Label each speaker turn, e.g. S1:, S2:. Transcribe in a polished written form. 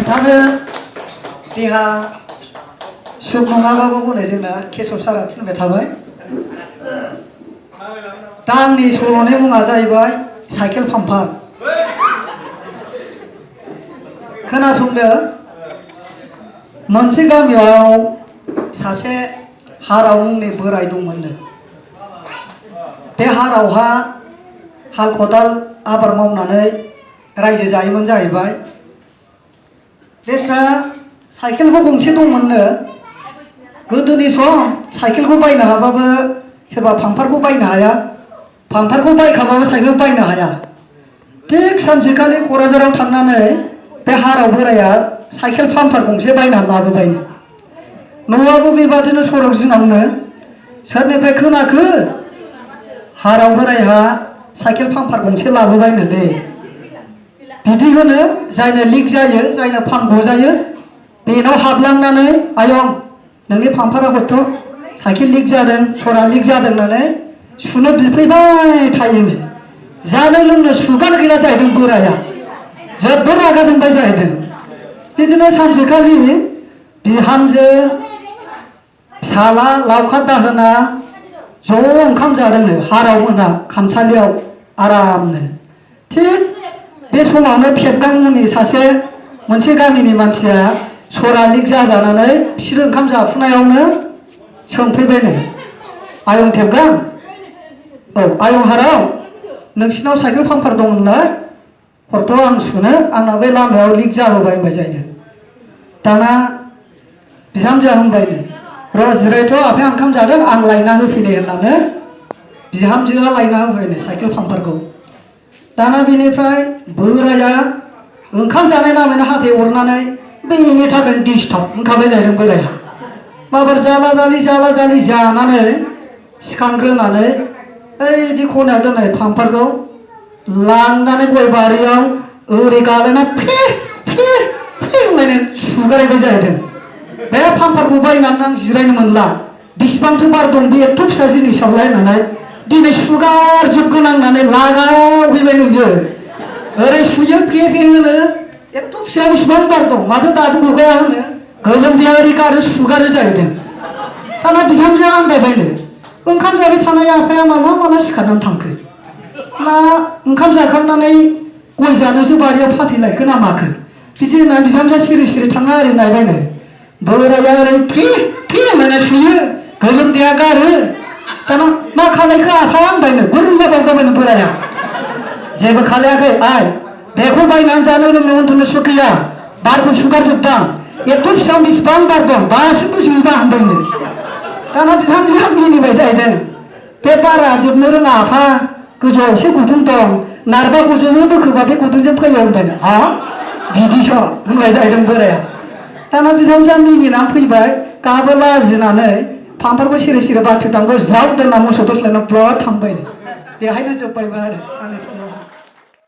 S1: 다들 देहा सुख नङाबाबो हनै जोंना केशव सारा थिनबाय थाबाय दा आंनि सल'नि मुङा जाहैबाय साइकेल पाम्पार खोनासंदो मोनसे गामियाव सासे हाराव मुंनि बोराय दंमोननो बे हारावहा हाल खदाल आबाद मावनानै रायजो जायोमोन जाहैबाय बेस्रा साइकेलबो गंसे दंमोननो गोदोनि सम साइकेलखौ बायनो हाबाबो सोरबा पाम्पारखौ बायनो हाया पाम्पारखौ बायखाबाबो साइकेल बायनो हाया थिग सानसेखालि क'क्राझाराव थांनानै बे हाराव बोराया साइकेल पाम्पार गंसे बायना लाबोबायनो न'आबो बेबादिनो सरक जिङावनो सोरनिफ्राय खोनाखो हाराव बोरायहा साइकेल पाम्पार गंसे लाबोबायनोलै बिदि होनो जायनो लिक जायो जायनो पाम्प गजायो बेनाव हाबलांनानै आयं नोंनि पाम्पारा हरथ' साइकेल लिक जादों सरा लिक जादों होननानै सुनो बिफैबाय थायोनो जानो लोंनो सुगानो गैला जाहैदों बोराया जोबोद रागा जोंबाय जाहैदों बिदिनो सानसेखालि बिहामजो फिसाला लावखार दाहोना ज' ओंखाम जादोंनो हाराव मोना खामसालियाव आरामनो थिग बे समावनो खेबगां मुंनि सासे मोनसे गामिनि मानसिया सरा लिक जाजानानै बिसोर ओंखाम जाफुनायावनो सोंफैबायनो आयं खेबगां औ आयं हाराव नोंसिनाव साइकेल पाम्पार दंमोनलाय हरथ' आं सुनो आंना बे लामायाव लिक जाबोबाय होनबाय जाहैदों दाना बिहामजोआ होनबायनो र' जिरायथ' आफाया ओंखाम जादों आं लायना होफैदे होननानै बिहामजोआ लायना होफैनो साइकेल पाम्पारखौ दाना बेनिफ्राय बोराया ओंखाम जानाय नामैनो हाथाय अरनानै बेनि थाखाय डिस्टार्ब ओंखारबाय जाहैदों बोराया माबार जाला जालि जानानै सिखांग्रोनानै ओइदि खनायाव दोननाय पाम्पारखौ लांनानै गय बारियाव ओरै गालायना फे होनलायनानै सुगारहैबाय जाहैदों बे पाम्पारखौ बायनानै आं जिरायनो मोनला बेसेबांथो बार दं बे एथ' फिसा जिनिसावलाय होननानै दिनै सुगारजोबगोन होननानै लागावहैबाय नुयो ओरै सुयो फे होनो एथ' फिसा बेसेबां बार दं माथो दाबो गगाया होनो गोलोमदैया ओरै गारो सुगारो जाहैदों दाना बिहामजोआ आन्दायबायनो ओंखाम जाबाय थानाय आफाया माला सिखारनानै थांखो ना ओंखाम जाखांनानै गय जानोसो बारियाव फाथैलायखो ना माखो बिदि होनना बिहामजोआ सिरि थांना ओरै नायबायनो बोराया ओरै फे होननानै सुयो गोलोमदैया गारो दाना मा खालायखो आफाया होनबायनो गुरुंगा बावबायनो बोराया जेबो खालायाखै आइ बेखौ बायनानै जानो लोंनो उन्दुनो सुख गैया बारखौ सुगारजोबदां एथ' फिसायाव बेसेबां बार दं दासिमबो जोबा होनबायनो दाना बिहामजोआ मिनिबाय जाहैदों बे बारा जोबनो रोङा आफा गोजौआव एसे गुदुं दं नारबा गोजौनो बोखोबा बे गुदुंजों फैयो होनबायनो हा बिदिस' होनबाय जाहैदों बोराया दाना बिहामजोआ मिनिनानै फैबाय गाबो लाजिनानै पाम्पारखौ सिरि बाथि दांगौ ज्राव दोनना मोसौ दोस्लायना ब्लद थांबाय बेहायनो जोब्बायबो आरो आंनि सल'आ